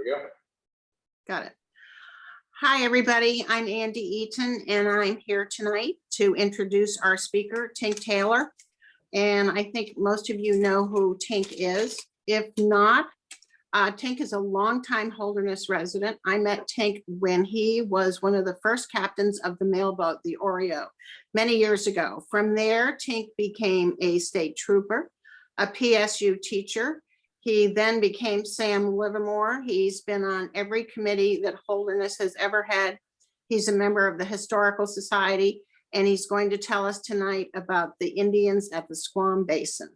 go. Got it. Hi, everybody. I'm Andy Eaton, and I'm here tonight to introduce our speaker, Tink Taylor. And I think most of you know who Tink is. If not, Tink is a longtime Holderness resident. I met Tink when he was one of the first captains of the mailboat, the Oreo, many years ago. From there, Tink became a state trooper, a PSU teacher. He then became Sam Livermore. He's been on every committee that Holderness has ever had. He's a member of the Historical Society, and he's going to tell us tonight about the Indians at the Squam Basin.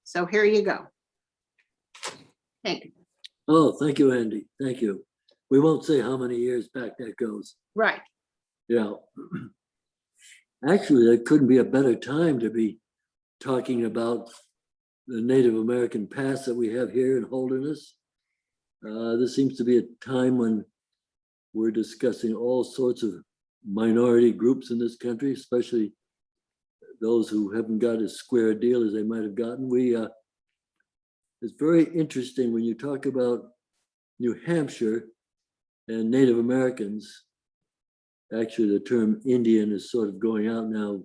So here you go. Thank you. Oh, thank you, Andy. Thank you. We won't say how many years back that goes. Right. Yeah. Actually, there couldn't be a better time to be talking about the Native American past that we have here in Holderness. This seems to be a time when we're discussing all sorts of minority groups in this country, especially those who haven't got as square a deal as they might have gotten. It's very interesting when you talk about New Hampshire and Native Americans. Actually, the term Indian is sort of going out now.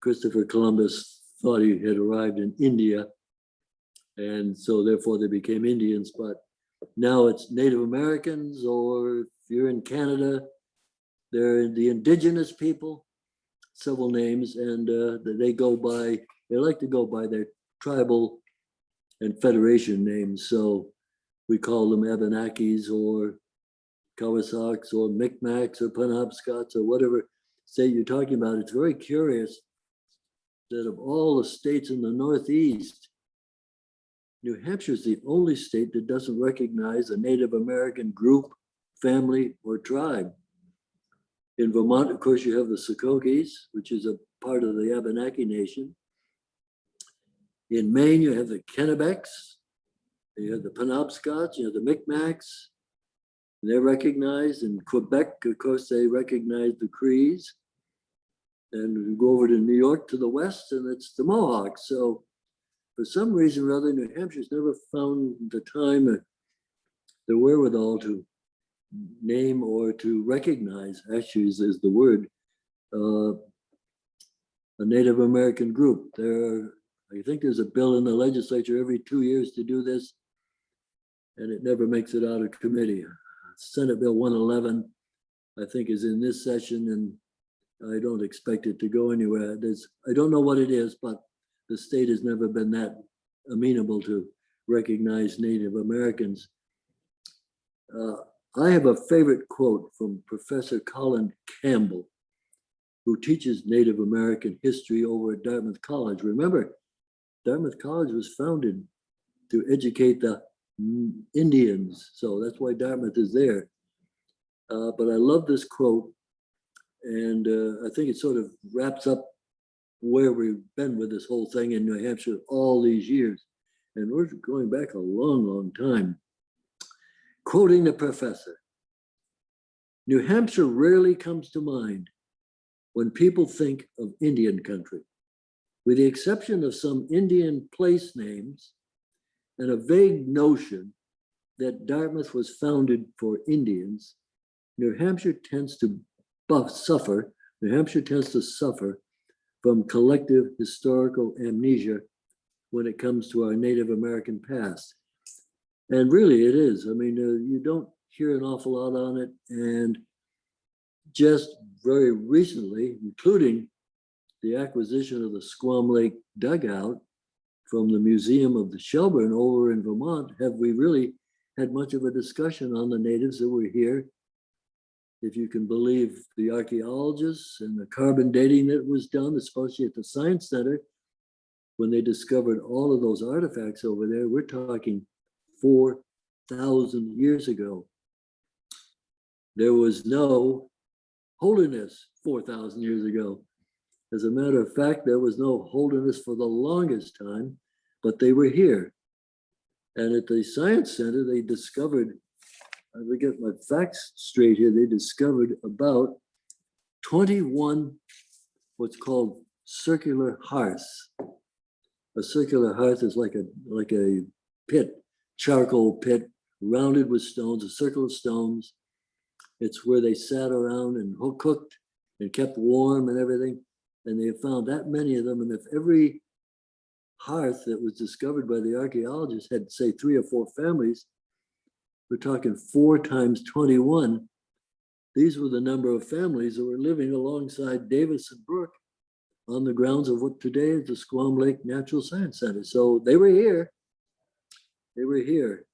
Christopher Columbus thought he had arrived in India, and so therefore they became Indians, but now it's Native Americans, or if you're in Canada, they're the indigenous people, several names, and they like to go by their tribal and federation names. So we call them Abenakis or Kawasaks or Micmacs or Penobscots or whatever state you're talking about. It's very curious that of all the states in the Northeast, New Hampshire is the only state that doesn't recognize a Native American group, family, or tribe. In Vermont, of course, you have the Skokies, which is a part of the Abenaki Nation. In Maine, you have the Kennebecks, you have the Penobscots, you have the Micmacs. They're recognized. In Quebec, of course, they recognize the Crees. And we go over to New York to the west, and it's the Mohawks. So for some reason or other, New Hampshire's never found the time or the wherewithal to name or to recognize, actually is the word, a Native American group. I think there's a bill in the legislature every 2 years to do this, and it never makes it out of committee. Senate Bill 111, I think, is in this session, and I don't expect it to go anywhere. I don't know what it is, but the state has never been that amenable to recognize Native Americans. I have a favorite quote from Professor Colin Campbell, who teaches Native American history over at Dartmouth College. Remember, Dartmouth College was founded to educate the Indians, so that's why Dartmouth is there. But I love this quote, and I think it sort of wraps up where we've been with this whole thing in New Hampshire all these years. And we're going back a long, long time. Quoting the professor, New Hampshire rarely comes to mind when people think of Indian country. With the exception of some Indian place names and a vague notion that Dartmouth was founded for Indians, New Hampshire tends to suffer from collective historical amnesia when it comes to our Native American past. And really it is. I mean, you don't hear an awful lot on it. And just very recently, including the acquisition of the Squam Lake dugout from the Museum of the Shelburne over in Vermont, have we really had much of a discussion on the natives that were here? If you can believe the archaeologists and the carbon dating that was done, especially at the Science Center, when they discovered all of those artifacts over there, we're talking 4,000 years ago. There was no Holderness 4,000 years ago. As a matter of fact, there was no Holderness for the longest time, but they were here. And at the Science Center, they discovered, I get my facts straight here, they discovered about 21 what's called circular hearths. A circular hearth is like a pit, charcoal pit, rounded with stones, a circle of stones. It's where they sat around and cooked and kept warm and everything. And they found that many of them. And if every hearth that was discovered by the archaeologists had, say, 3 or 4 families, we're talking 4 times 21. These were the number of families that were living alongside Davison Brook on the grounds of what today is the Squam Lake Natural Science Center. So they were here. They were here.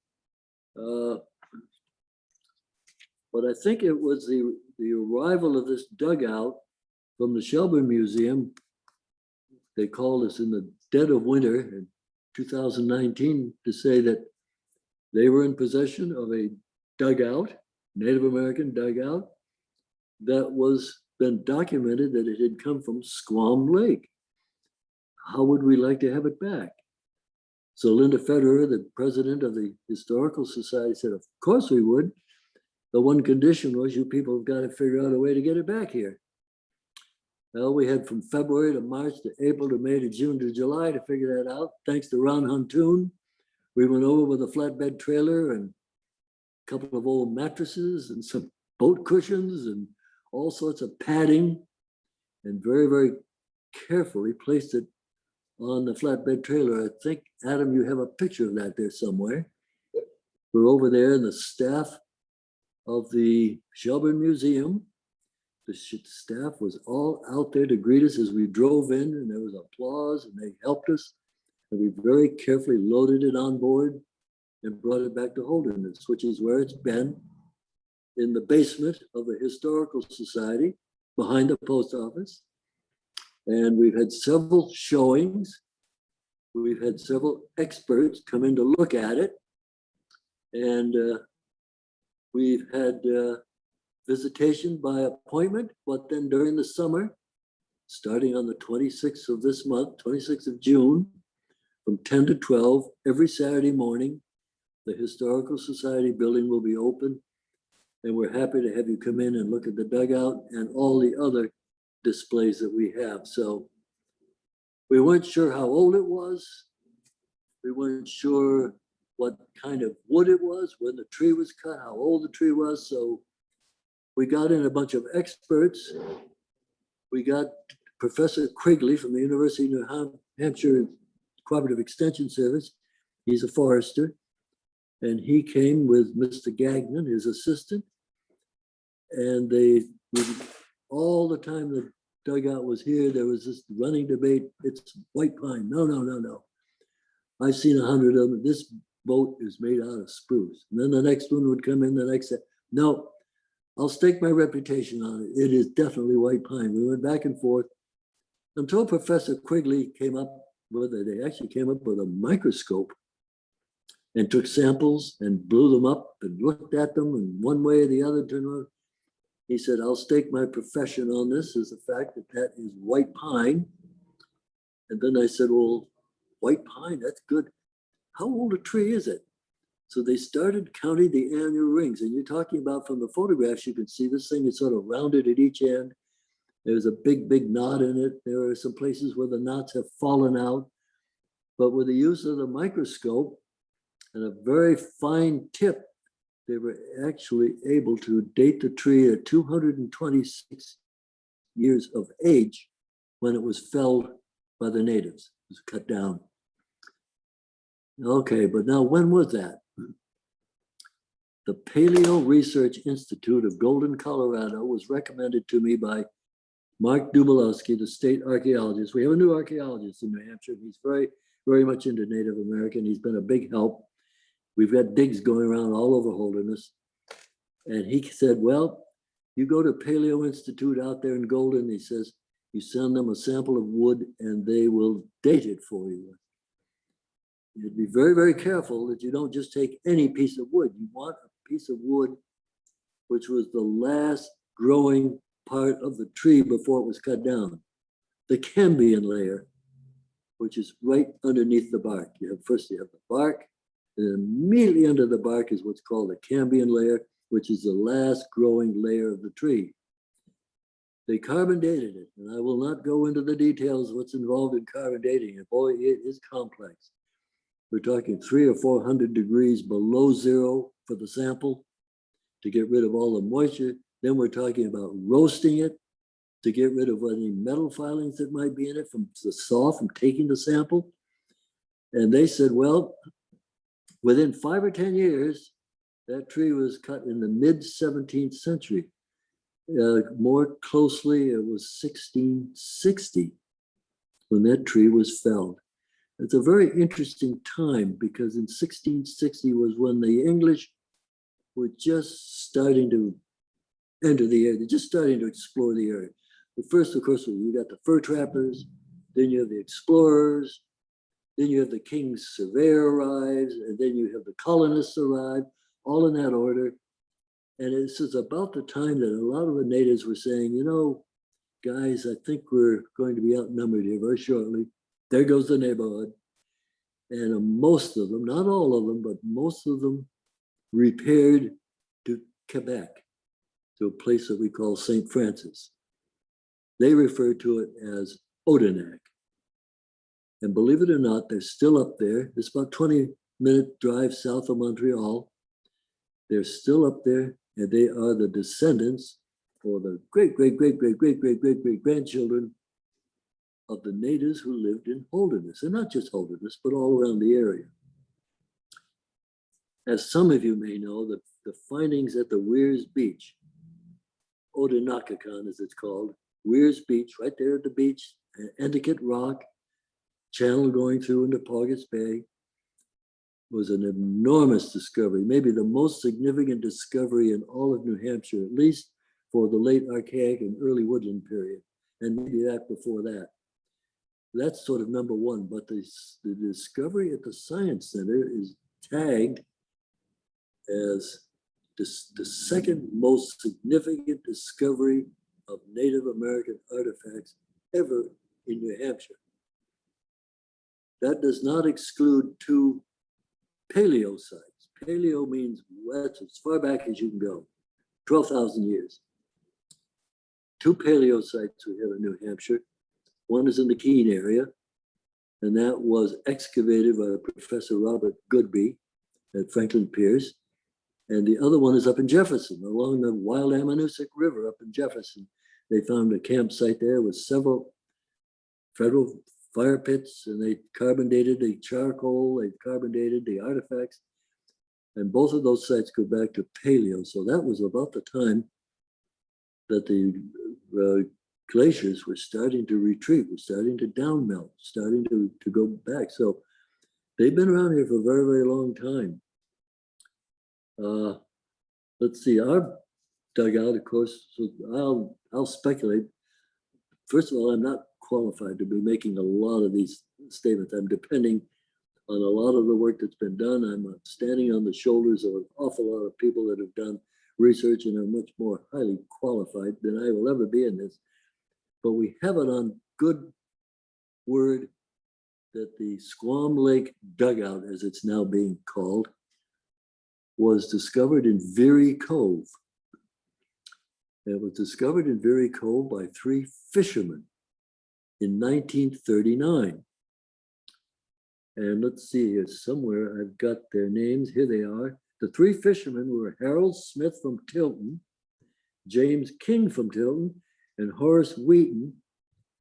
But I think it was the arrival of this dugout from the Shelburne Museum. They called us in the dead of winter in 2019 to say that they were in possession of a dugout, Native American dugout, that was been documented that it had come from Squam Lake. How would we like to have it back? So Linda Federer, the president of the Historical Society, said, of course we would. The one condition was you people have got to figure out a way to get it back here. Well, we had from February to March to April to May to June to July to figure that out. Thanks to Ron Huntoon, we went over with a flatbed trailer and a couple of old mattresses and some boat cushions and all sorts of padding, and very, very carefully placed it on the flatbed trailer. I think, Adam, you have a picture of that there somewhere. We're over there, and the staff of the Shelburne Museum, the staff was all out there to greet us as we drove in, and there was applause, and they helped us. And we very carefully loaded it on board and brought it back to Holderness, which is where it's been, in the basement of the Historical Society behind the post office. And we've had several showings. We've had several experts come in to look at it. And we've had visitation by appointment, but then during the summer, starting on the 26th of this month, 26th of June, from 10 to 12, every Saturday morning, the Historical Society building will be open. And we're happy to have you come in and look at the dugout and all the other displays that we have. So we weren't sure how old it was. We weren't sure what kind of wood it was, when the tree was cut, how old the tree was. So we got in a bunch of experts. We got Professor Quigley from the University of New Hampshire Cooperative Extension Service. He's a forester. And he came with Mr. Gagnon, his assistant. And they, all the time the dugout was here, there was this running debate. It's white pine. No, no, no, no. I've seen 100 of them. This boat is made out of spruce. And then the next one would come in the next day. No, I'll stake my reputation on it. It is definitely white pine. We went back and forth until Professor Quigley came up with it. They actually came up with a microscope and took samples and blew them up and looked at them, and one way or the other turned around. He said, I'll stake my profession on this as the fact that that is white pine. And then I said, well, white pine, that's good. How old a tree is it? So they started counting the annual rings. And you're talking about from the photographs, you can see this thing is sort of rounded at each end. There's a big, big knot in it. There are some places where the knots have fallen out. But with the use of the microscope and a very fine tip, they were actually able to date the tree at 226 years of age when it was felled by the natives. It was cut down. Okay, but now when was that? The Paleo Research Institute of Golden, Colorado was recommended to me by Mark Dubalowski, the state archaeologist. We have a new archaeologist in New Hampshire. He's very, very much into Native American. He's been a big help. We've got digs going around all over Holderness. And he said, well, you go to Paleo Institute out there in Golden, he says, you send them a sample of wood and they will date it for you. You'd be very, very careful that you don't just take any piece of wood. You want a piece of wood which was the last growing part of the tree before it was cut down. The cambium layer, which is right underneath the bark. First you have the bark, and immediately under the bark is what's called the cambium layer, which is the last growing layer of the tree. They carbon dated it, and I will not go into the details of what's involved in carbon dating it. Boy, it is complex. We're talking 300 or 400 degrees below zero for the sample to get rid of all the moisture. Then we're talking about roasting it to get rid of any metal filings that might be in it from the saw from taking the sample. And they said, well, within 5 or 10 years, that tree was cut in the mid 17th century. More closely, it was 1660 when that tree was felled. It's a very interesting time because in 1660 was when the English were just starting to enter the area. They're just starting to explore the area. But first, of course, you got the fur trappers, then you have the explorers, then you have the king's surveyor arrives, and then you have the colonists arrive, all in that order. And this is about the time that a lot of the natives were saying, you know, guys, I think we're going to be outnumbered here very shortly. There goes the neighborhood. And most of them, not all of them, but most of them repaired to Quebec, to a place that we call St. Francis. They refer to it as Odanak. And believe it or not, they're still up there. It's about 20-minute drive south of Montreal. They're still up there, and they are the descendants or the great-great-great-great-great-great-great-grandchildren of the natives who lived in Holderness, and not just Holderness, but all around the area. As some of you may know, the findings at the Weirs Beach, Odanakakan as it's called, Weirs Beach, right there at the beach, Endicott Rock, channel going through into Paugus Bay, was an enormous discovery, maybe the most significant discovery in all of New Hampshire, at least for the late Archaic and early Woodland period, and maybe that before that. That's sort of number one, but the discovery at the Science Center is tagged as the second most significant discovery of Native American artifacts ever in New Hampshire. That does not exclude two paleo sites. Paleo means that's as far back as you can go, 12,000 years. Two paleo sites we have in New Hampshire. One is in the Keene area, and that was excavated by Professor Robert Goodby at Franklin Pierce. And the other one is up in Jefferson, along the Wild Amanuset River up in Jefferson. They found a campsite there with several federal fire pits, and they carbon dated the charcoal, they carbon dated the artifacts. And both of those sites go back to Paleo. So that was about the time that the glaciers were starting to retreat, were starting to downmelt, starting to go back. So they've been around here for a very, very long time. Let's see, our dugout, of course, so I'll speculate. First of all, I'm not qualified to be making a lot of these statements. I'm depending on a lot of the work that's been done. I'm standing on the shoulders of an awful lot of people that have done research and are much more highly qualified than I will ever be in this. But we have it on good word that the Squam Lake dugout, as it's now being called, was discovered in Veery Cove. It was discovered in Veery Cove by three fishermen in 1939. And let's see here, somewhere I've got their names. Here they are. The three fishermen were Harold Smith from Tilton, James King from Tilton, and Horace Wheaton,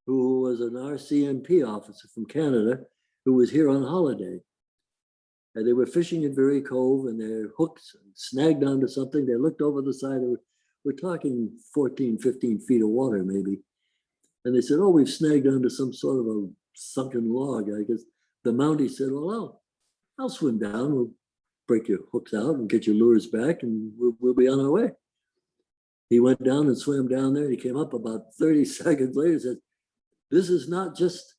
who was an RCMP officer from Canada, who was here on holiday. And they were fishing in Veery Cove, and their hooks snagged onto something. They looked over the side of it. We're talking 14, 15 feet of water, maybe. And they said, oh, we've snagged onto some sort of a sunken log. I guess the Mountie said, well, I'll swim down. We'll break your hooks out and get your lures back, and we'll be on our way. He went down and swam down there. He came up about 30 seconds later and said, this is not just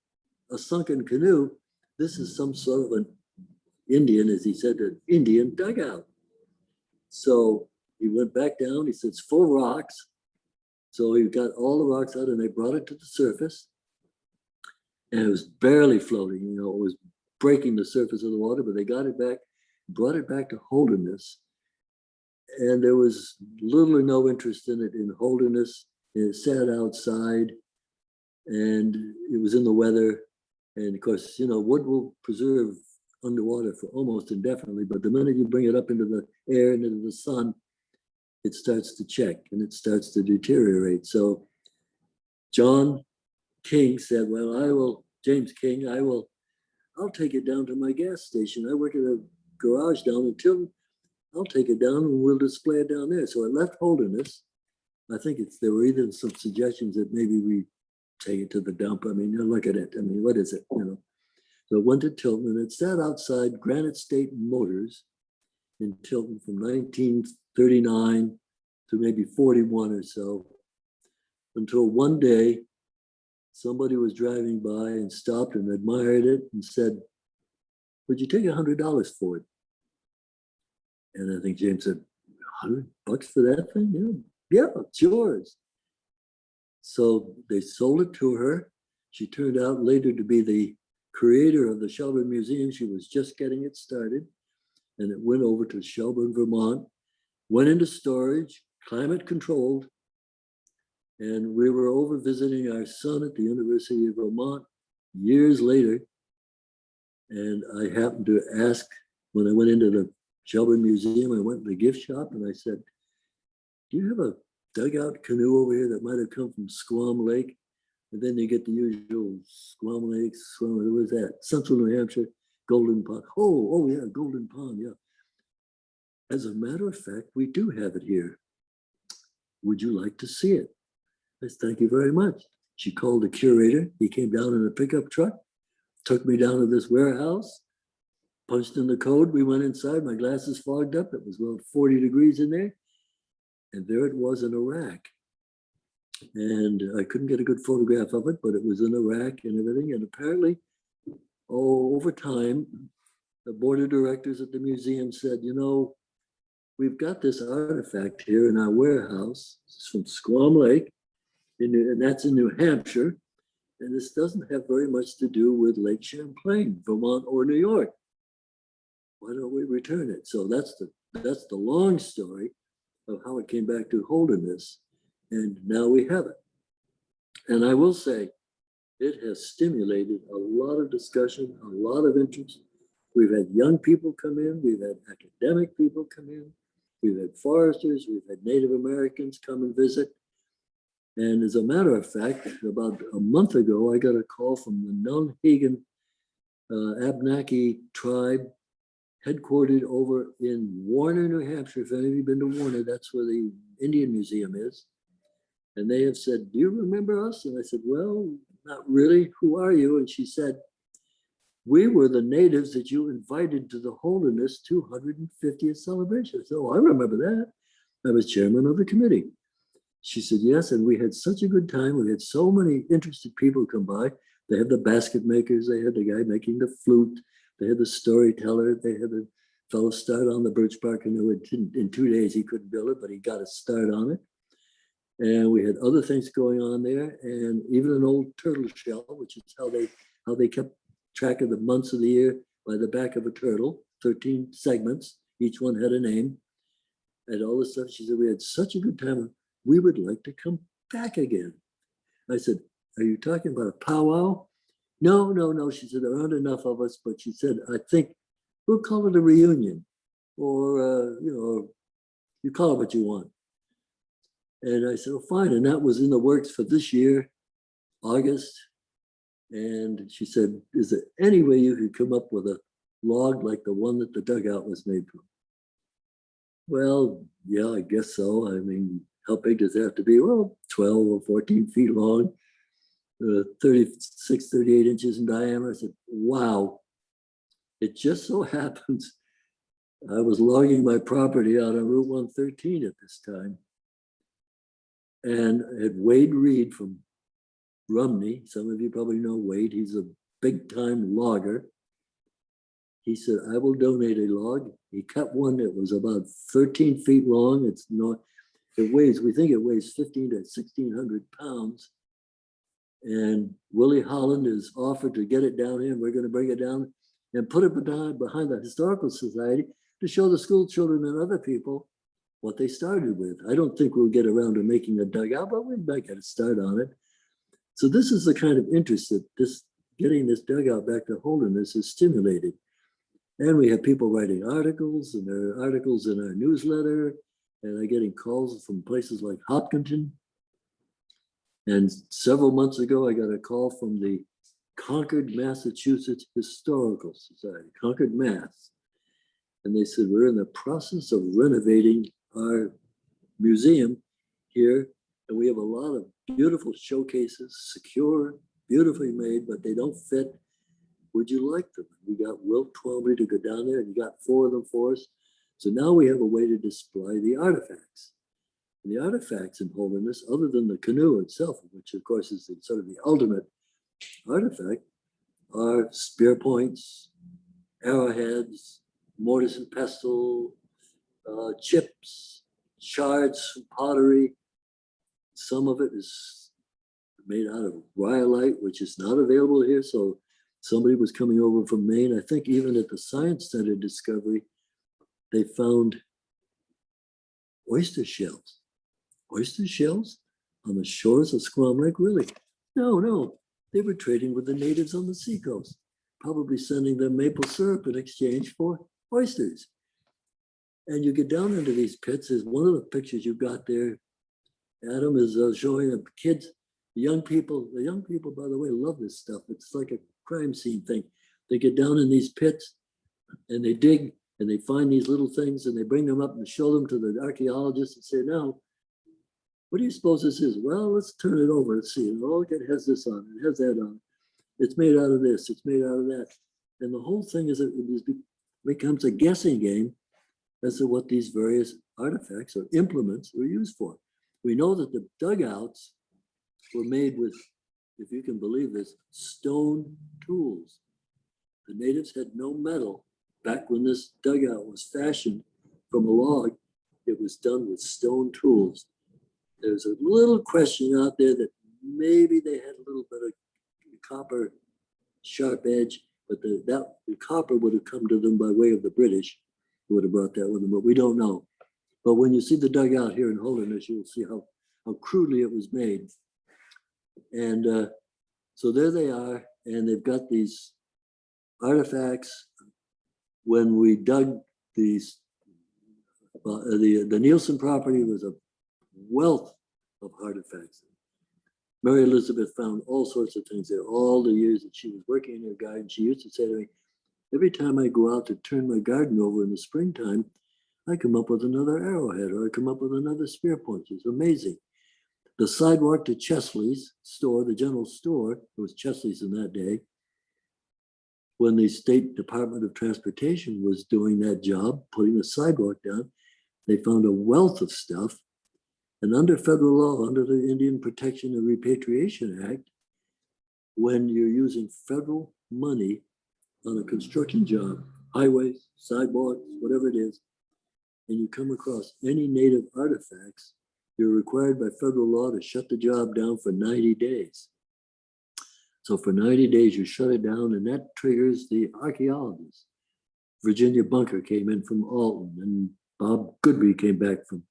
a sunken canoe. This is some sort of an Indian, as he said, an Indian dugout. So he went back down. He said, it's full of rocks. So he got all the rocks out and they brought it to the surface. And it was barely floating, you know, it was breaking the surface of the water, but they got it back, brought it back to Holderness. And there was little or no interest in it in Holderness. It sat outside and it was in the weather. And of course, you know, wood will preserve underwater for almost indefinitely, but the minute you bring it up into the air and into the sun, it starts to check and it starts to deteriorate. So John King said, well, James King, I'll take it down to my gas station. I work at a garage down in Tilton. I'll take it down and we'll display it down there. So I left Holderness. I think there were even some suggestions that maybe we take it to the dump. I mean, look at it. I mean, what is it? So it went to Tilton and it sat outside Granite State Motors in Tilton from 1939 to maybe 41 or so, until one day somebody was driving by and stopped and admired it and said, would you take $100 for it? And I think James said, $100 for that thing? Yeah, it's yours. So they sold it to her. She turned out later to be the creator of the Shelburne Museum. She was just getting it started. And it went over to Shelburne, Vermont, went into storage, climate controlled. And we were over visiting our son at the University of Vermont years later. And I happened to ask, when I went into the Shelburne Museum, I went to the gift shop and I said, do you have a dugout canoe over here that might have come from Squam Lake? And then you get the usual Squam Lake, what was that? Central New Hampshire, Golden Pond. Oh yeah, Golden Pond, yeah. As a matter of fact, we do have it here. Would you like to see it? I said, thank you very much. She called the curator. He came down in a pickup truck, took me down to this warehouse, punched in the code. We went inside. My glasses fogged up. It was about 40 degrees in there. And there it was in a rack. And I couldn't get a good photograph of it, but it was in a rack and everything. And apparently, over time, the board of directors at the museum said, we've got this artifact here in our warehouse. It's from Squam Lake, and that's in New Hampshire. And this doesn't have very much to do with Lake Champlain, Vermont, or New York. Why don't we return it? So that's the long story of how it came back to Holderness. And now we have it. And I will say, it has stimulated a lot of discussion, a lot of interest. We've had young people come in, we've had academic people come in, we've had foresters, we've had Native Americans come and visit. And as a matter of fact, about a month ago, I got a call from the Nulhegan Abnaki tribe, headquartered over in Warner, New Hampshire. If any of you have been to Warner, that's where the Indian Museum is. And they have said, do you remember us? And I said, well, not really. Who are you? And she said, we were the natives that you invited to the Holderness 250th celebration. I said, oh, I remember that. I was chairman of the committee. She said, yes, and we had such a good time. We had so many interested people come by. They had the basket makers. They had the guy making the flute. They had the storyteller. They had the fellow start on the birch bark canoe. In 2 days, he couldn't build it, but he got a start on it. And we had other things going on there, and even an old turtle shell, which is how they kept track of the months of the year by the back of a turtle, 13 segments. Each one had a name and all this stuff. She said, we had such a good time. We would like to come back again. I said, are you talking about a powwow? No. She said, there aren't enough of us, but she said, I think we'll call it a reunion, or, you call it what you want. And I said, oh, fine. And that was in the works for this year, August. And she said, is there any way you could come up with a log like the one that the dugout was made from? Well, yeah, I guess so. I mean, how big does it have to be? Well, 12 or 14 feet long, 36, 38 inches in diameter. I said, wow. It just so happens I was logging my property out on Route 113 at this time. And I had Wade Reed from Rumney. Some of you probably know Wade. He's a big time logger. He said, I will donate a log. He cut one that was about 13 feet long. We think it weighs 15 to 1,600 pounds. And Willie Holland is offered to get it down here. And we're going to bring it down and put it behind the Historical Society to show the school children and other people what they started with. I don't think we'll get around to making a dugout, but we might get a start on it. So this is the kind of interest that getting this dugout back to Holderness has stimulated. And we have people writing articles, and there are articles in our newsletter, and I'm getting calls from places like Hopkinton. And several months ago, I got a call from the Concord, Massachusetts Historical Society, Concord, Mass. And they said, we're in the process of renovating our museum here. And we have a lot of beautiful showcases, secure, beautifully made, but they don't fit. Would you like them? We got Wilt Twombly to go down there, and you got 4 of them for us. So now we have a way to display the artifacts. And the artifacts in Holderness, other than the canoe itself, which of course is sort of the ultimate artifact, are spear points, arrowheads, mortise and pestle, chips, shards from pottery. Some of it is made out of rhyolite, which is not available here. So somebody was coming over from Maine. I think even at the Science Center discovery, they found oyster shells. Oyster shells on the shores of Squam Lake, really? No, they were trading with the natives on the seacoast, probably sending them maple syrup in exchange for oysters. And you get down into these pits. Is one of the pictures you got there, Adam, is showing the kids, the young people, by the way, love this stuff. It's like a crime scene thing. They get down in these pits and they dig and they find these little things and they bring them up and show them to the archaeologists and say, now, what do you suppose this is? Well, let's turn it over and see. Oh, it has this on it, has that on it. It's made out of this, it's made out of that. And the whole thing is it becomes a guessing game as to what these various artifacts or implements were used for. We know that the dugouts were made with, if you can believe this, stone tools. The natives had no metal. Back when this dugout was fashioned from a log, it was done with stone tools. There's a little question out there that maybe they had a little bit of copper sharp edge, but the copper would have come to them by way of the British, who would have brought that with them, but we don't know. But when you see the dugout here in Holderness, you will see how crudely it was made. And so there they are, and they've got these artifacts. When we dug these, the Nielsen property was a wealth of artifacts. Mary Elizabeth found all sorts of things there, all the years that she was working in her garden. She used to say to me, every time I go out to turn my garden over in the springtime, I come up with another arrowhead or I come up with another spear point. It's amazing. The sidewalk to Chesley's store, the general store, it was Chesley's in that day, when the State Department of Transportation was doing that job, putting the sidewalk down, they found a wealth of stuff. And under federal law, under the Indian Protection and Repatriation Act, when you're using federal money on a construction job, highways, sidewalks, whatever it is, and you come across any native artifacts, you're required by federal law to shut the job down for 90 days. So for 90 days, you shut it down, and that triggers the archaeologists. Virginia Bunker came in from Alton, and Bob Goodby came back from,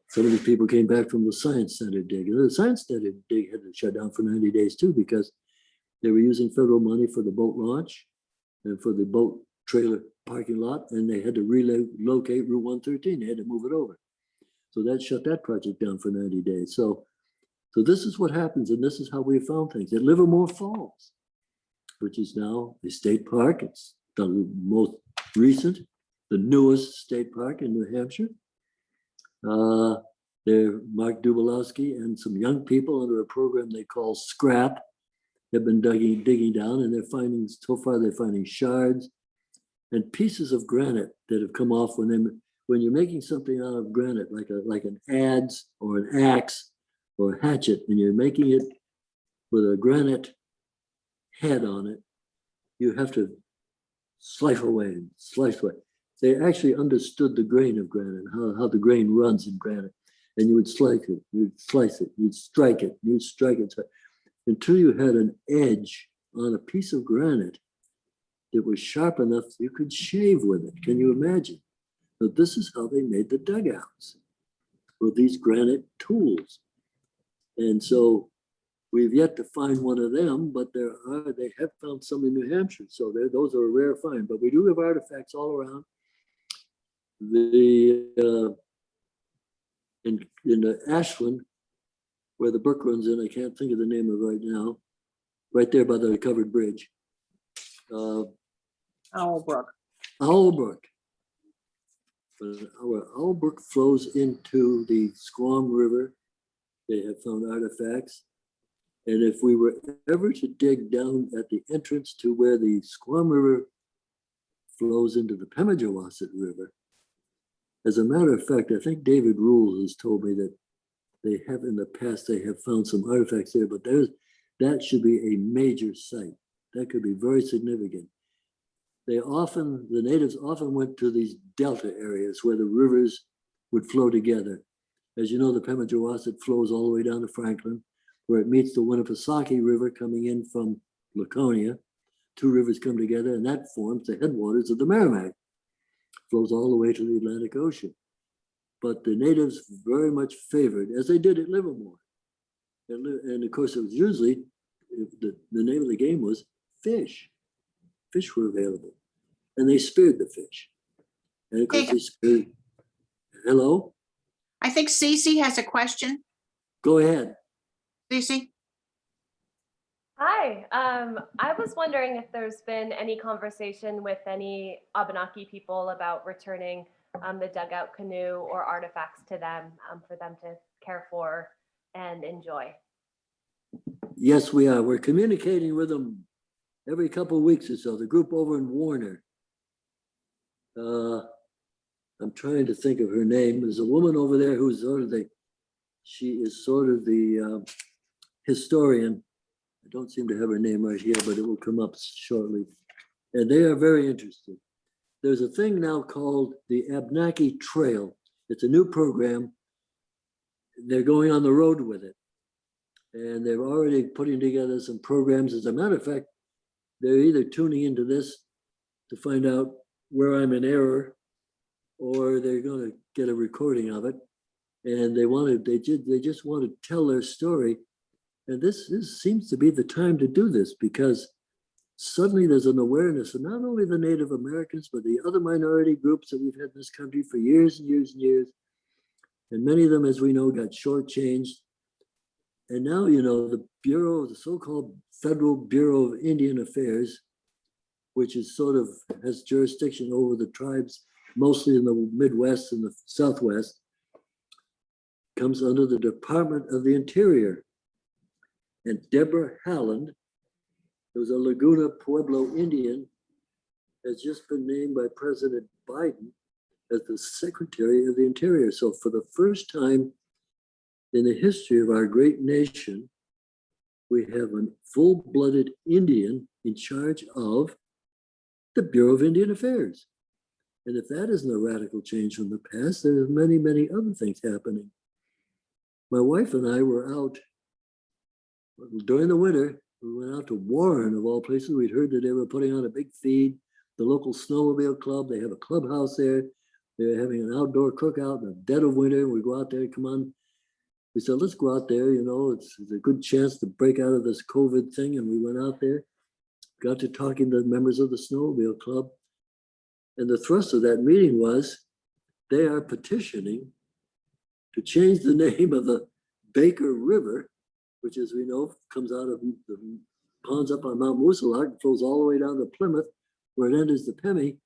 some of these people came back from the Science Center dig. And the Science Center dig had to shut down for 90 days too, because they were using federal money for the boat launch and for the boat trailer parking lot, and they had to relocate Route 113. They had to move it over. So that shut that project down for 90 days. So this is what happens, and this is how we found things. At Livermore Falls, which is now a state park. It's the most recent, the newest state park in New Hampshire. There, Mark Dubolowski and some young people under a program they call SCRAP have been digging down, and they're finding, so far they're finding shards and pieces of granite that have come off when you're making something out of granite, like an adze or an axe or a hatchet, and you're making it with a granite head on it, you have to slice away. They actually understood the grain of granite, how the grain runs in granite. And you would slice it, you'd strike it, you'd strike it. Until you had an edge on a piece of granite that was sharp enough you could shave with it. Can you imagine? So this is how they made the dugouts, with these granite tools. And so We've yet to find one of them, but they have found some in New Hampshire. So those are a rare find, but we do have artifacts all around. In the Ashland, where the brook runs in, I can't think of the name of it right now, right there by the covered bridge. Owlbrook. Owlbrook. Our Owlbrook flows into the Squam River. They have found artifacts. And if we were ever to dig down at the entrance to where the Squam River flows into the Pemigewasset River, as a matter of fact, I think David Rules has told me that they have in the past, they have found some artifacts there, but that should be a major site. That could be very significant. The natives often went to these delta areas where the rivers would flow together. As you know, the Pemigewasset flows all the way down to Franklin, where it meets the Winnipesaukee River coming in from Laconia. Two rivers come together, and that forms the headwaters of the Merrimack. Flows all the way to the Atlantic Ocean. But the natives very much favored, as they did at Livermore. And of course, it was usually, the name of the game was fish. Fish were available. And they speared the fish. And of course, they speared. Hello? I think Cece has a question. Go ahead. Cece? Hi, I was wondering if there's been any conversation with any Abenaki people about returning the dugout canoe or artifacts to them for them to care for and enjoy. Yes, we are. We're communicating with them every couple of weeks or so. The group over in Warner. I'm trying to think of her name. There's a woman over there who's she is sort of the historian. I don't seem to have her name right here, but it will come up shortly. And they are very interested. There's a thing now called the Abenaki Trail. It's a new program. They're going on the road with it. And they're already putting together some programs. As a matter of fact, they're either tuning into this to find out where I'm in error, or they're going to get a recording of it. And they just want to tell their story. And this seems to be the time to do this, because suddenly there's an awareness of not only the Native Americans, but the other minority groups that we've had in this country for years and years and years. And many of them, as we know, got shortchanged. And now, the so-called Federal Bureau of Indian Affairs, which is has jurisdiction over the tribes, mostly in the Midwest and the Southwest, comes under the Department of the Interior. And Deborah Halland, who's a Laguna Pueblo Indian, has just been named by President Biden as the Secretary of the Interior. So for the first time in the history of our great nation, we have a full-blooded Indian in charge of the Bureau of Indian Affairs. And if that isn't a radical change from the past, there's many, many other things happening. My wife and I were out during the winter. We went out to Warren, of all places. We'd heard that they were putting on a big feed. The local snowmobile club, they have a clubhouse there. They're having an outdoor cookout in the dead of winter. We go out there, come on. We said, let's go out there. It's a good chance to break out of this COVID thing. And we went out there, got to talking to members of the snowmobile club. And the thrust of that meeting was they are petitioning to change the name of the Baker River, which, as we know, comes out of the ponds up on Mount Moosilauke and flows all the way down to Plymouth, where it enters the Pemi.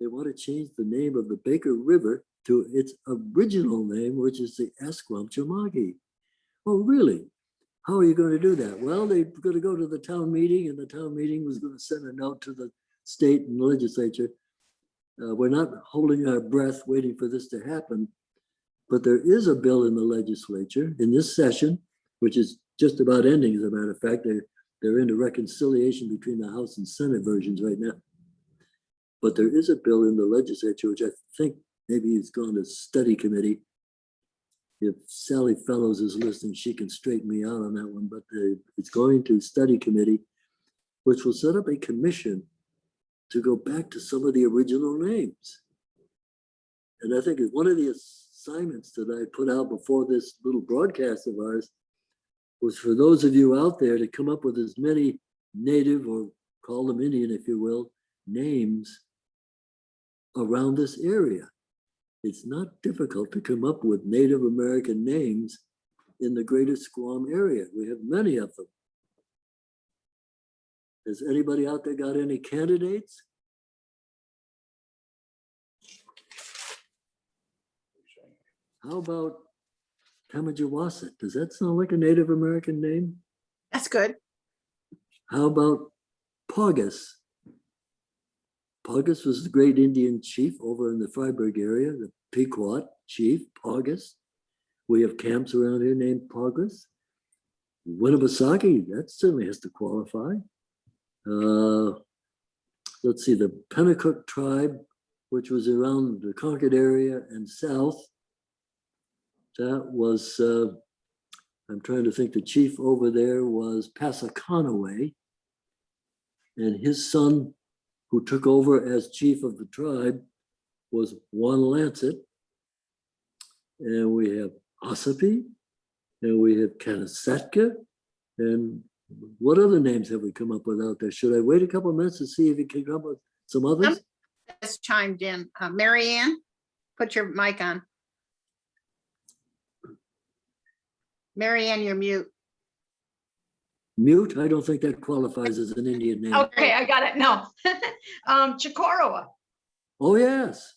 They want to change the name of the Baker River to its original name, which is the Esquamchamakey. Oh, really? How are you going to do that? Well, they're going to go to the town meeting, and the town meeting was going to send a note to the state and legislature. We're not holding our breath waiting for this to happen, but there is a bill in the legislature in this session, which is just about ending, as a matter of fact. They're into reconciliation between the House and Senate versions right now. But there is a bill in the legislature, which I think maybe it's gone to study committee. If Sally Fellows is listening, she can straighten me out on that one, but it's going to study committee, which will set up a commission to go back to some of the original names. And I think one of the assignments that I put out before this little broadcast of ours was for those of you out there to come up with as many native, or call them Indian, if you will, names around this area. It's not difficult to come up with Native American names in the greater Squam area. We have many of them. Has anybody out there got any candidates? How about Tamajawasset? Does that sound like a Native American name? That's good. How about Paugus? Paugus was the great Indian chief over in the Freiburg area, the Pequot chief, Paugus. We have camps around here named Paugus. Winnipesaukee, that certainly has to qualify. Let's see, the Pennacook tribe, which was around the Concord area and south. That was, I'm trying to think, the chief over there was Passaconaway. And his son, who took over as chief of the tribe, was Wanlancet. And we have Ossipee, and we have Kanasetka. And what other names have we come up with out there? Should I wait a couple of minutes to see if you can come up with some others? Has chimed in. Mary Ann, put your mic on. Mary Ann, you're mute. Mute? I don't think that qualifies as an Indian name. Okay, I got it. No. Chicorowa. Oh, yes.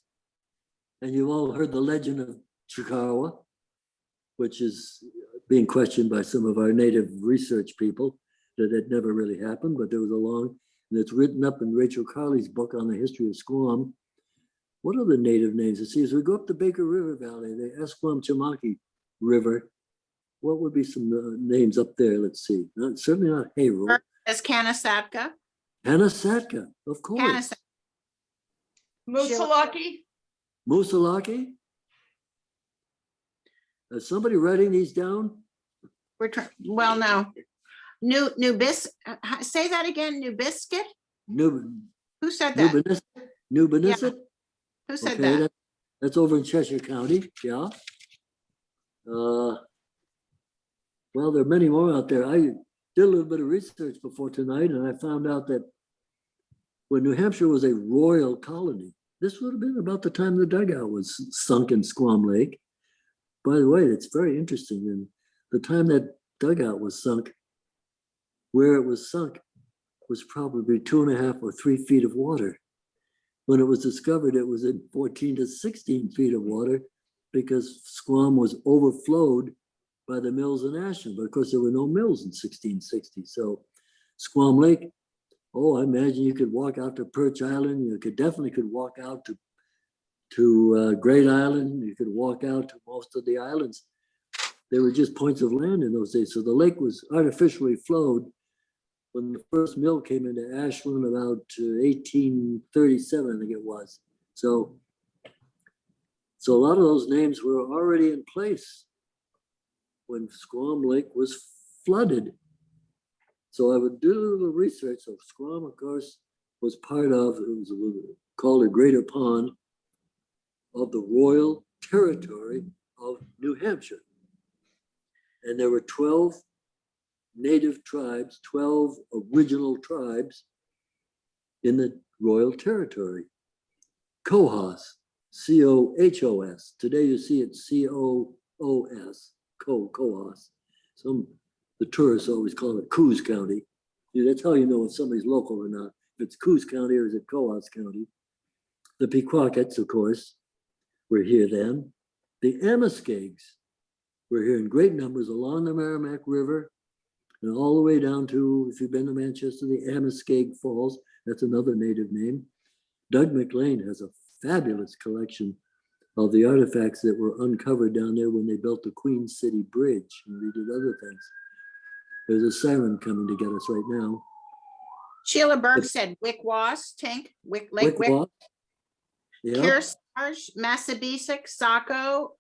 And you've all heard the legend of Chikarawa, which is being questioned by some of our native research people, that it never really happened, but there was a long, and it's written up in Rachel Carley's book on the history of Squam. What are the native names? You see, as we go up the Baker River Valley, the Esquamchamakey River, what would be some names up there? Let's see. Certainly not Hayrule. As Kanasatka. Kanasetka, of course. Kanasatka. Moosalaki. Moosalaki. Is somebody writing these down? We're trying, well, no. New say that again, New Biscuit? New Who said that? New Benisset? Who said Okay, that? that's over in Cheshire County, yeah. Well, there are many more out there. I did a little bit of research before tonight, and I found out that when New Hampshire was a royal colony, this would have been about the time the dugout was sunk in Squam Lake. By the way, it's very interesting. And the time that dugout was sunk, where it was sunk was probably 2.5 or 3 feet of water. When it was discovered, it was in 14 to 16 feet of water because Squam was overflowed by the mills in Ashland. But of course, there were no mills in 1660. So Squam Lake, oh, I imagine you could walk out to Perch Island. You definitely could walk out to Great Island. You could walk out to most of the islands. They were just points of land in those days. So the lake was artificially flowed when the first mill came into Ashland about 1837, I think it was. So a lot of those names were already in place when Squam Lake was flooded. So I would do a little research. So Squam, of course, was part of, it was called a Greater Pond of the Royal Territory of New Hampshire. And there were 12 native tribes, 12 original tribes in the Royal Territory. Cohos, C-O-H-O-S. Today you see it C-O-O-S, Cohos. The tourists always call it Coos County. That's how you know if somebody's local or not. If it's Coos County or is it Cohos County. The Pequawkets, of course, were here then. The Amoskegs were here in great numbers along the Merrimack River and all the way down to, if you've been to Manchester, the Amoskeag Falls. That's another native name. Doug McLean has a fabulous collection of the artifacts that were uncovered down there when they built the Queen City Bridge, and they did other things. There's a siren coming to get us right now. Sheila Burke said Wickwass, Tink, Lake Wick, Wickwaw. Yeah. Kearsarge, Massabesic, Saco,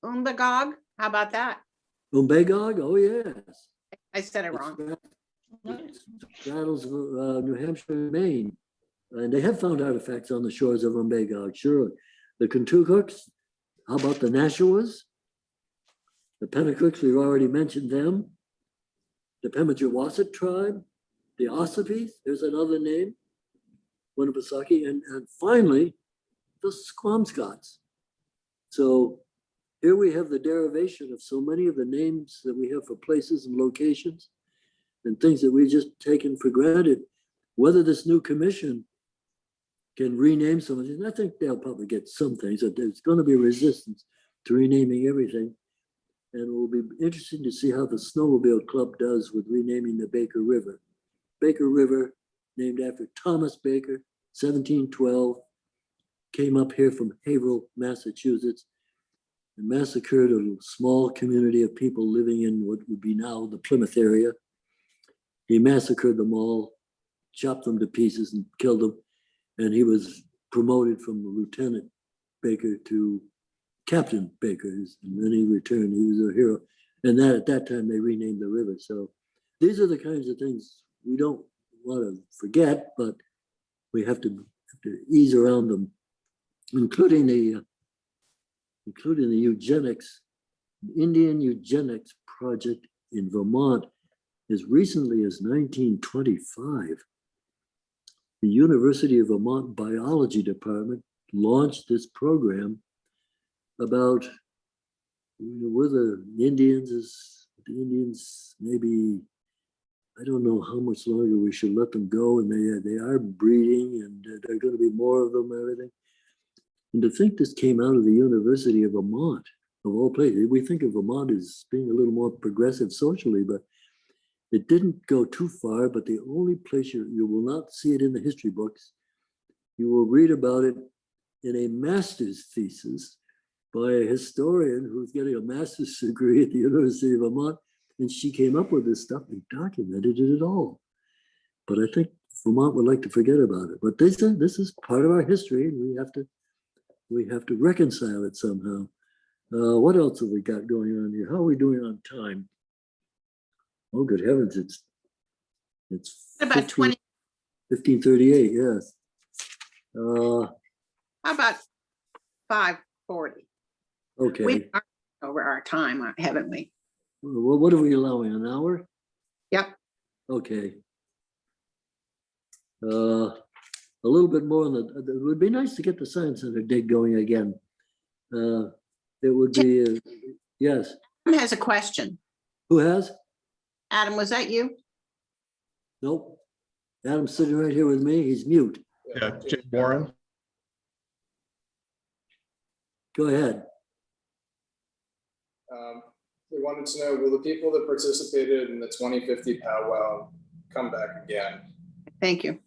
Umbagog. How about that? Umbagog, oh yes. I said it wrong. Straddles New Hampshire and Maine. And they have found artifacts on the shores of Umbagog, sure. The Contookuks, how about the Nashuas? The Pennacooks, we've already mentioned them. the Pemigewasset tribe, the Ossipes, there's another name, Winnipesaukee, and finally, the Squamscots. So here we have the derivation of so many of the names that we have for places and locations and things that we just taken for granted. Whether this new commission can rename some of these, and I think they'll probably get some things, that there's going to be resistance to renaming everything. And it will be interesting to see how the Snowmobile Club does with renaming the Baker River. Baker River, named after Thomas Baker, 1712, came up here from Haverhill, Massachusetts, and massacred a small community of people living in what would be now the Plymouth area. He massacred them all, chopped them to pieces and killed them. And he was promoted from Lieutenant Baker to Captain Baker. And then he returned, he was a hero. And that at that time they renamed the river. So these are the kinds of things we don't want to forget, but we have to ease around them, including the eugenics, Indian eugenics project in Vermont. As recently as 1925, the University of Vermont Biology Department launched this program about where the Indians maybe, I don't know how much longer we should let them go, and they are breeding, and there are going to be more of them and everything. And to think this came out of the University of Vermont, of all places. We think of Vermont as being a little more progressive socially, but it didn't go too far. But the only place you will not see it in the history books, you will read about it in a master's thesis by a historian who's getting a master's degree at the University of Vermont. And she came up with this stuff and documented it all. But I think Vermont would like to forget about it. But this is part of our history, and we have to reconcile it somehow. What else have we got going on here? How are we doing on time? Oh, good heavens, it's About 20, 15:38, yes. how about 5:40? Okay. We've gone over our time, haven't we? Well, what are we allowing, an hour? Yep. Okay. A little bit more on it would be nice to get the Science Center dig going again. It would be, yes. Adam has a question. Who has? Adam, was that you? Nope. Adam's sitting right here with me. He's mute. Yeah, Jim Warren. Go ahead. We wanted to know, will the people that participated in the 2050 powwow come back again? Thank you.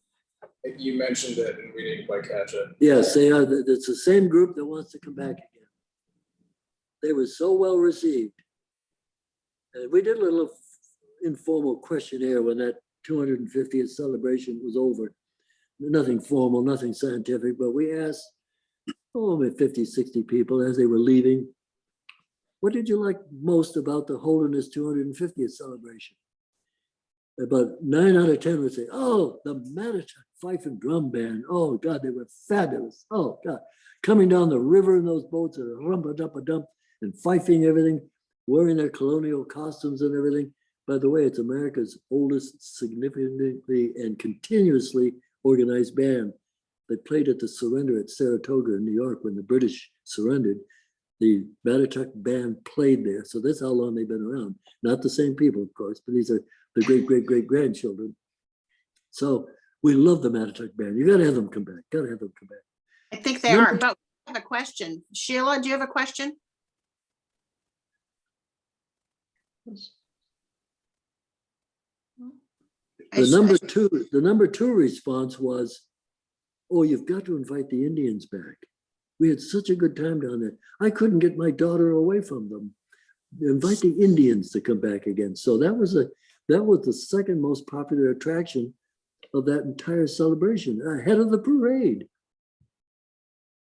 You mentioned it and we didn't quite catch it. Yes, they are. It's the same group that wants to come back again. They were so well received. And we did a little informal questionnaire when that 250th celebration was over. Nothing formal, nothing scientific, but we asked, maybe 50, 60 people as they were leaving, what did you like most about the Holderness 250th celebration? About 9 out of 10 would say, oh, the Mattatuck Fife and Drum Band. Oh, God, they were fabulous. Oh, God. Coming down the river in those boats, rumpa-dumpa-dump, and fifing everything, wearing their colonial costumes and everything. By the way, it's America's oldest, significantly and continuously organized band. They played at the surrender at Saratoga in New York when the British surrendered. The Mattatuck band played there. So that's how long they've been around. Not the same people, of course, but these are the great-great-great-grandchildren. So we love the Mattatuck band. You gotta have them come back. Gotta have them come back. I think they are, but I have a question. Sheila, do you have a question? The number two response was, oh, you've got to invite the Indians back. We had such a good time down there. I couldn't get my daughter away from them. Invite the Indians to come back again. So that was the second most popular attraction of that entire celebration, ahead of the parade.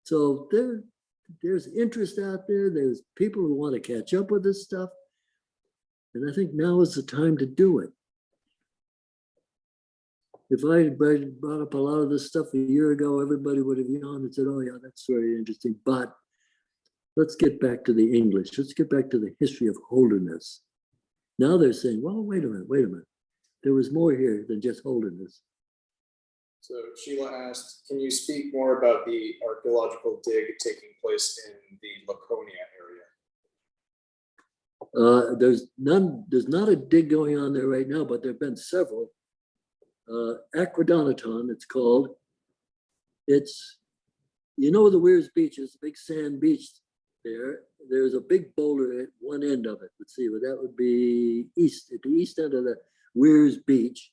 So there's interest out there. There's people who want to catch up with this stuff. And I think now is the time to do it. If I had brought up a lot of this stuff a year ago, everybody would have yawned and said, oh yeah, that's very interesting. But let's get back to the English. Let's get back to the history of Holderness. Now they're saying, well, wait a minute. There was more here than just Holderness. So Sheila asked, can you speak more about the archaeological dig taking place in the Laconia area? There's not a dig going on there right now, but there have been several. Aquedonaton, it's called. It's, you know, the Weirs Beach is a big sand beach there. There's a big boulder at one end of it. Let's see, well, that would be at the east end of the Weirs Beach.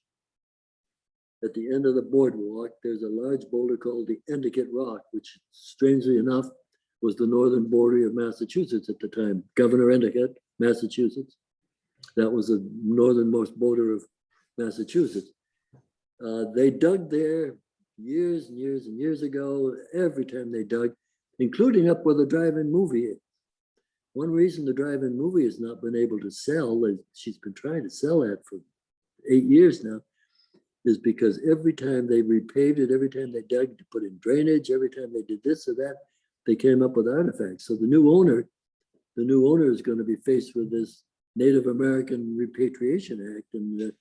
At the end of the boardwalk, there's a large boulder called the Endicott Rock, which strangely enough was the northern border of Massachusetts at the time. Governor Endicott, Massachusetts. That was the northernmost border of Massachusetts. They dug there years and years and years ago. Every time they dug, including up where the drive-in movie is. One reason the drive-in movie has not been able to sell, she's been trying to sell that for 8 years now, is because every time they repaved it, every time they dug to put in drainage, every time they did this or that, they came up with artifacts. So the new owner is going to be faced with this Native American Repatriation Act, and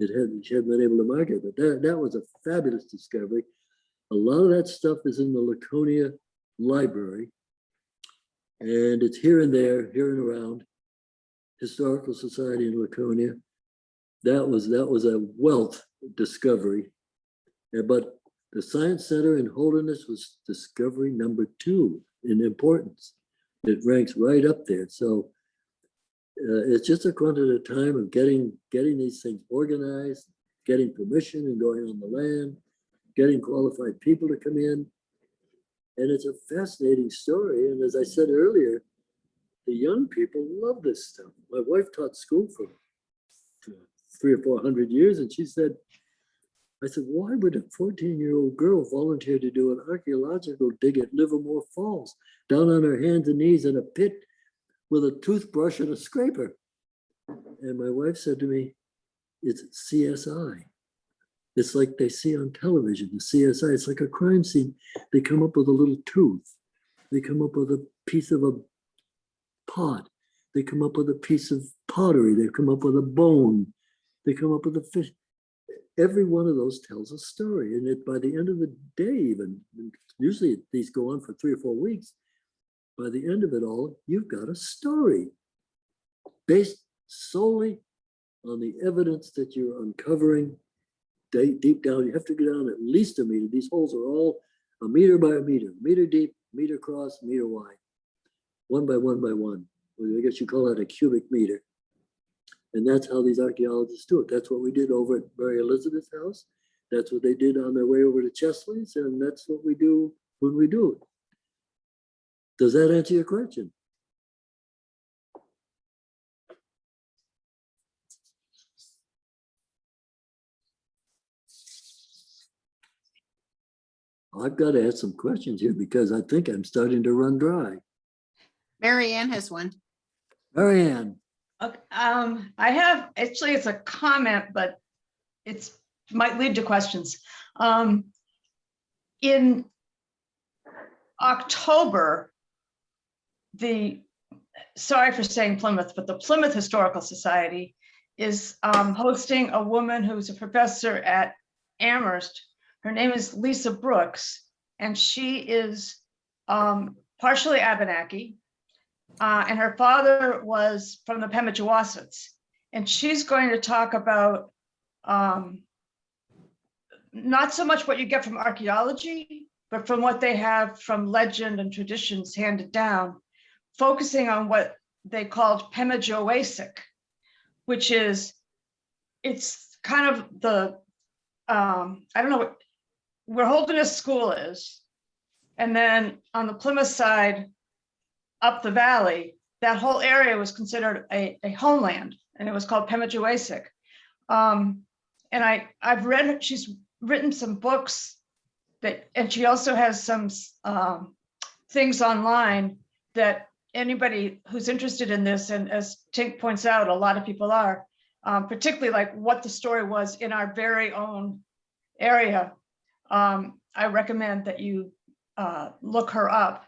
she hadn't been able to market it. But that was a fabulous discovery. A lot of that stuff is in the Laconia Library, and it's here and there, here and around. Historical Society in Laconia. That was a wealth discovery. But the Science Center in Holderness was discovery number 2 in importance. It ranks right up there. So it's just a question of time of getting these things organized, getting permission and going on the land, getting qualified people to come in. And it's a fascinating story. And as I said earlier, the young people love this stuff. My wife taught school for 300 or 400 years, and she said, I said, why would a 14-year-old girl volunteer to do an archaeological dig at Livermore Falls, down on her hands and knees in a pit with a toothbrush and a scraper? And my wife said to me, it's CSI. It's like they see on television, the CSI. It's like a crime scene. They come up with a little tooth. They come up with a piece of a pot. They come up with a piece of pottery. They come up with a bone. They come up with a fish. Every one of those tells a story. And by the end of the day, even, usually these go on for 3 or 4 weeks. By the end of it all, you've got a story based solely on the evidence that you're uncovering deep down. You have to go down at least a meter. These holes are all a meter by a meter deep, meter across, meter wide, 1 by 1 by 1. Well, I guess you call that a cubic meter. And that's how these archaeologists do it. That's what we did over at Mary Elizabeth's house. That's what they did on their way over to Chesley's, and that's what we do when we do it. Does that answer your question? I've got to ask some questions here because I think I'm starting to run dry. Mary Ann has one. Mary Ann. Okay, I have, actually, it's a comment, but it's might lead to questions. In October, sorry for saying Plymouth, but the Plymouth Historical Society is hosting a woman who's a professor at Amherst. Her name is Lisa Brooks, and she is partially Abenaki. And her father was from the Pemigewassuts, and she's going to talk about not so much what you get from archaeology, but from what they have from legend and traditions handed down, focusing on what they called Pemigewassuck, which is, it's kind of the, I don't know where Holderness School is. And then on the Plymouth side, up the valley, that whole area was considered a homeland, and it was called Pemigewassuck. And I've read, she's written some books and she also has some things online that anybody who's interested in this, and as Tink points out, a lot of people are, particularly like what the story was in our very own area. I recommend that you look her up.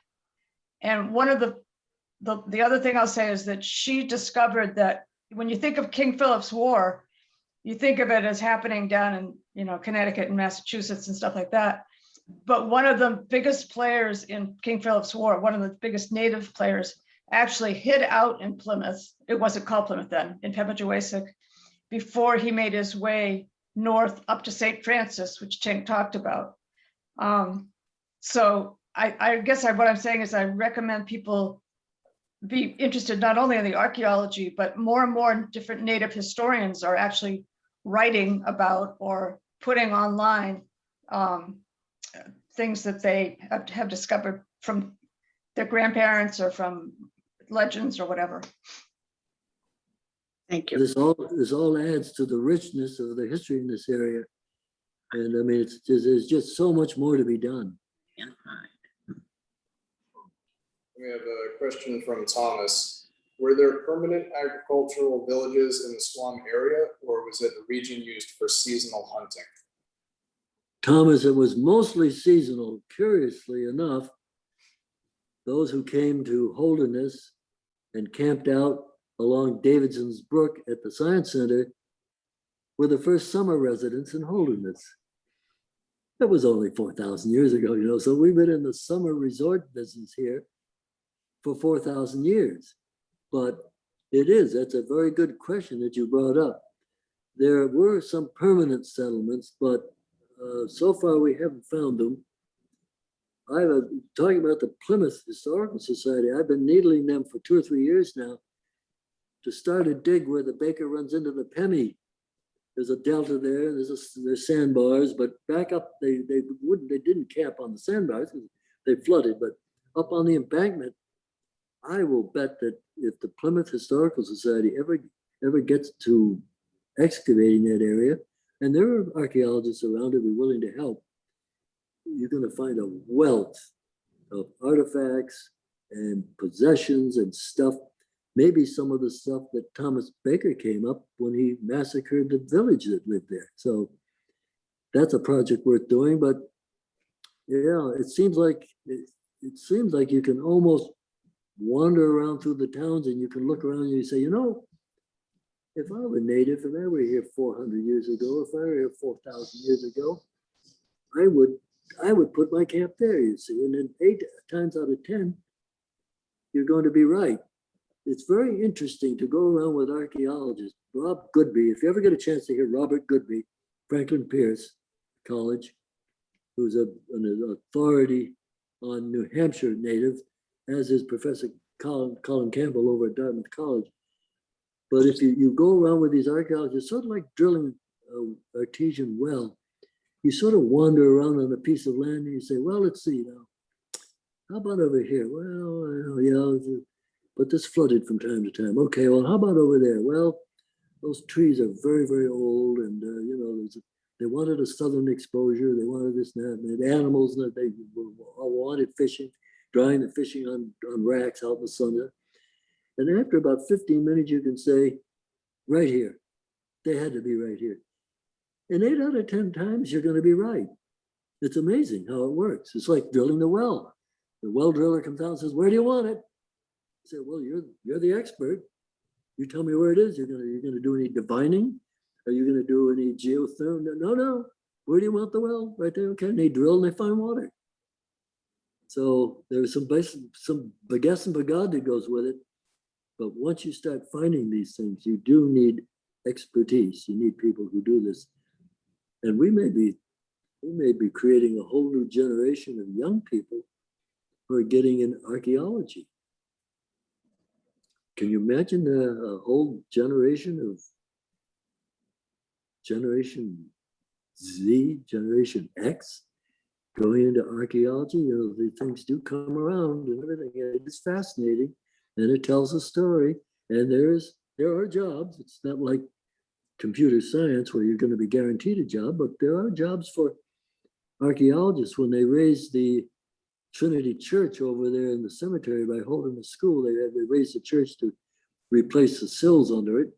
And one of the other thing I'll say is that she discovered that when you think of King Philip's War, you think of it as happening down in, Connecticut and Massachusetts and stuff like that. But one of the biggest players in King Philip's War, one of the biggest native players, actually hid out in Plymouth. It wasn't called Plymouth then, in Pemigewasuk, before he made his way north up to St. Francis, which Tink talked about. So I guess what I'm saying is I recommend people be interested not only in the archaeology, but more and more different native historians are actually writing about or putting online things that they have discovered from their grandparents or from legends or whatever. Thank you. This all adds to the richness of the history in this area. And I mean, there's just so much more to be done. We have a question from Thomas. Were there permanent agricultural villages in the Squam area, or was it a region used for seasonal hunting? Thomas, it was mostly seasonal. Curiously enough, those who came to Holderness and camped out along Davidson's Brook at the Science Center were the first summer residents in Holderness. That was only 4,000 years ago, so we've been in the summer resort business here for 4,000 years. But that's a very good question that you brought up. There were some permanent settlements, but so far we haven't found them. I'm talking about the Plymouth Historical Society. I've been needling them for 2 or 3 years now to start a dig where the Baker runs into the Pemmy. There's a delta there, there's sandbars, but back up, they didn't camp on the sandbars, they flooded, but up on the embankment, I will bet that if the Plymouth Historical Society ever gets to excavating that area, and there are archaeologists around who are willing to help, you're going to find a wealth of artifacts and possessions and stuff. Maybe some of the stuff that Thomas Baker came up when he massacred the village that lived there. So that's a project worth doing. But yeah, it seems like you can almost wander around through the towns and you can look around and you say, if I were native and I were here 400 years ago, if I were here 4,000 years ago, I would put my camp there, you see. And then 8 times out of 10, you're going to be right. It's very interesting to go around with archaeologists. Rob Goodby, if you ever get a chance to hear Robert Goodby, Franklin Pierce College, who's an authority on New Hampshire native, as is Professor Colin Campbell over at Dartmouth College. But if you go around with these archaeologists, sort of like drilling an artesian well, you sort of wander around on a piece of land and you say, well, let's see now. How about over here? Well, yeah, but this flooded from time to time. Okay, well, how about over there? Well, those trees are very, very old, and they wanted a southern exposure. They wanted this and that. And they had animals that they wanted fishing, drying the fishing on racks out in the sun. And after about 15 minutes, you can say, right here. They had to be right here. And 8 out of 10 times, you're going to be right. It's amazing how it works. It's like drilling the well. The well driller comes out and says, where do you want it? I said, well, you're the expert. You tell me where it is. You're gonna do any divining? Are you gonna do any geothermal? No. Where do you want the well? Right there. Okay. And they drill and they find water. So there's some baguette and bagad that goes with it. But once you start finding these things, you do need expertise. You need people who do this. And we may be creating a whole new generation of young people who are getting in archaeology. Can you imagine a whole generation of Generation Z, Generation X going into archaeology? These things do come around and everything. It's fascinating, and it tells a story. And there are jobs. It's not like computer science where you're going to be guaranteed a job, but there are jobs for archaeologists. When they raised the Trinity Church over there in the cemetery by Holderness School, they raised the church to replace the sills under it.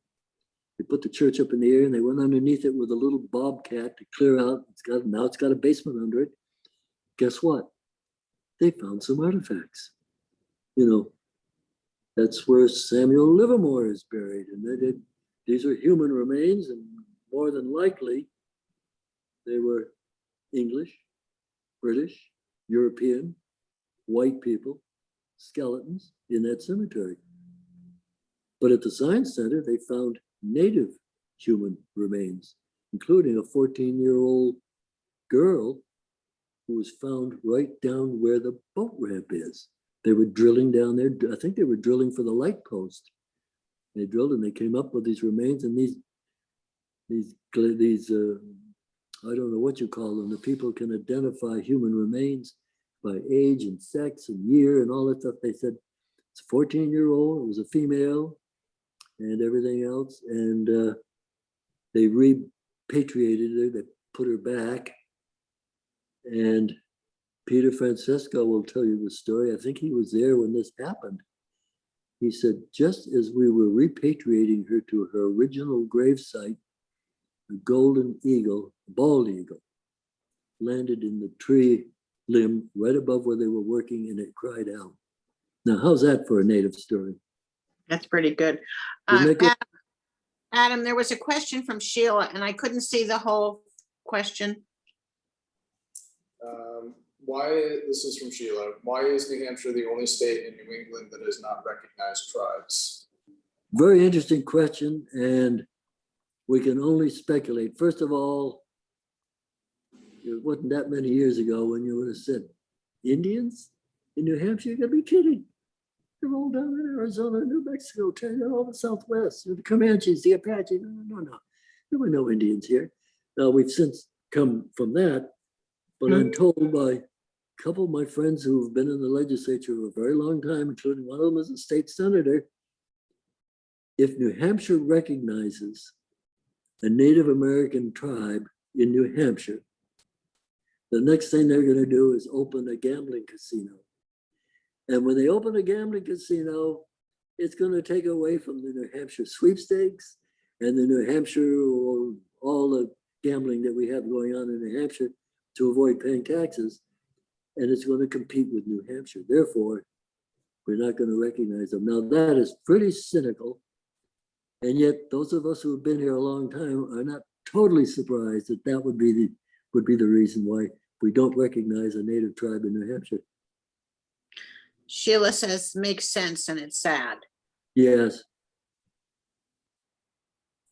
They put the church up in the air and they went underneath it with a little bobcat to clear out. Now it's got a basement under it. Guess what? They found some artifacts. That's where Samuel Livermore is buried. And these are human remains, and more than likely, they were English, British, European, white people, skeletons in that cemetery. But at the Science Center, they found native human remains, including a 14-year-old girl who was found right down where the boat ramp is. They were drilling down there. I think they were drilling for the light post. They drilled and they came up with these remains, and these I don't know what you call them. The people can identify human remains by age and sex and year and all that stuff. They said it's a 14-year-old, it was a female and everything else. And they repatriated her, they put her back. And Peter Francesco will tell you the story. I think he was there when this happened. He said, just as we were repatriating her to her original gravesite, a golden eagle, bald eagle, landed in the tree limb right above where they were working, and it cried out. Now, how's that for a native story? That's pretty good. Isn't that good? Adam, there was a question from Sheila and I couldn't see the whole question. This is from Sheila. Why is New Hampshire the only state in New England that has not recognized tribes? Very interesting question, and we can only speculate. First of all, it wasn't that many years ago when you would have said, Indians in New Hampshire, you gotta be kidding. They're all down in Arizona, New Mexico, all the Southwest, the Comanches, the Apache. No. There were no Indians here. Now, we've since come from that, but I'm told by a couple of my friends who have been in the legislature for a very long time, including one of them as a state senator, if New Hampshire recognizes a Native American tribe in New Hampshire, the next thing they're going to do is open a gambling casino. And when they open a gambling casino, it's going to take away from the New Hampshire sweepstakes and the New Hampshire, or all the gambling that we have going on in New Hampshire to avoid paying taxes. And it's going to compete with New Hampshire. Therefore, we're not going to recognize them. Now, that is pretty cynical. And yet, those of us who have been here a long time are not totally surprised that that would be the reason why we don't recognize a native tribe in New Hampshire. Sheila says, makes sense and it's sad. Yes.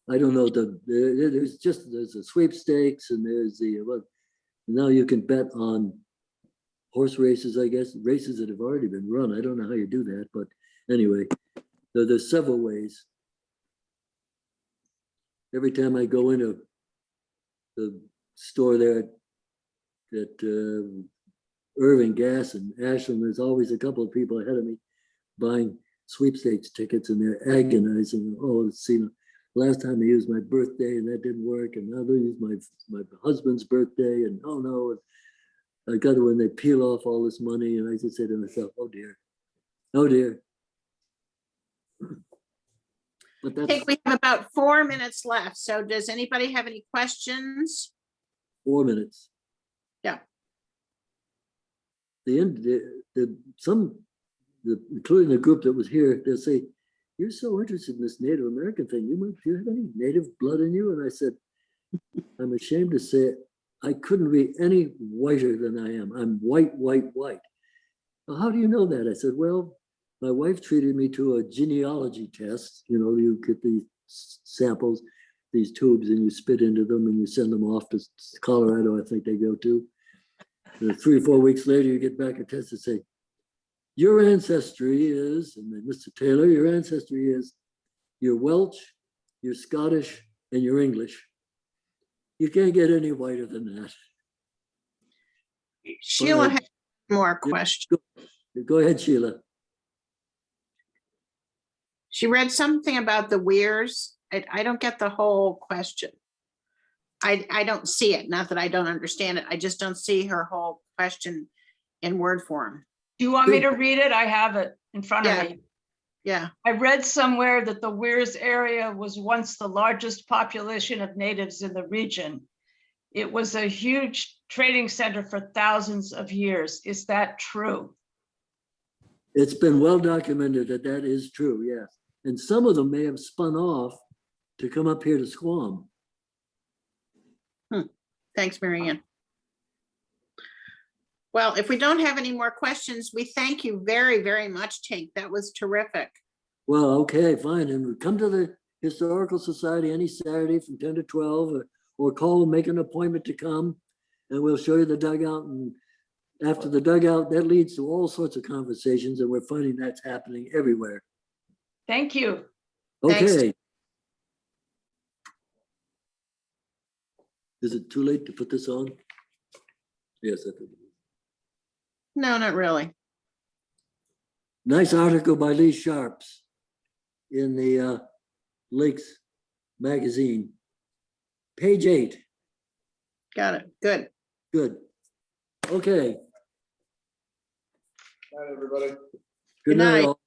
I don't know, there's a sweepstakes, and there's now you can bet on horse races, I guess, races that have already been run. I don't know how you do that, but anyway, there's several ways. Every time I go into the store there at Irving Gas in Ashland, there's always a couple of people ahead of me buying sweepstakes tickets, and they're agonizing. Oh, see, last time I used my birthday and that didn't work, and now they use my husband's birthday, and oh no, I got to when they peel off all this money, and I just say to myself, oh dear, oh dear. But I think we have about 4 minutes left. So does anybody have any questions? 4 minutes. Yeah. Including the group that was here, they'll say, you're so interested in this Native American thing. Do you have any native blood in you? And I said, I'm ashamed to say it, I couldn't be any whiter than I am. I'm white, white, white. Well, how do you know that? I said, well, my wife treated me to a genealogy test. You know, you get these samples, these tubes, and you spit into them and you send them off to Colorado, I think they go to. And 3 or 4 weeks later, you get back a test to say, your ancestry is, and then Mr. Taylor, your ancestry is, you're Welsh, you're Scottish, and you're English. You can't get any whiter than that. Sheila has more questions. Go ahead, Sheila. She read something about the weirs. I don't get the whole question. I don't see it. Not that I don't understand it. I just don't see her whole question in word form. Do you want me to read it? I have it in front of me. Yeah. I read somewhere that the Weirs area was once the largest population of natives in the region. It was a huge trading center for thousands of years. Is that true? It's been well documented that that is true, yes. And some of them may have spun off to come up here to Squam. Thanks, Mary Ann. Well, if we don't have any more questions, we thank you very, very much, Tink. That was terrific. Well, okay, fine. And come to the Historical Society any Saturday from 10 to 12 or call, make an appointment to come and we'll show you the dugout. And after the dugout, that leads to all sorts of conversations and we're finding that's happening everywhere. Thank you. Thanks. Okay. Is it too late to put this on? Yes, I think it is. No, not really. Nice article by Lee Sharps in the Lakes magazine. Page 8. Got it. Good. Good. Okay. Night, everybody. Good Good night night. all.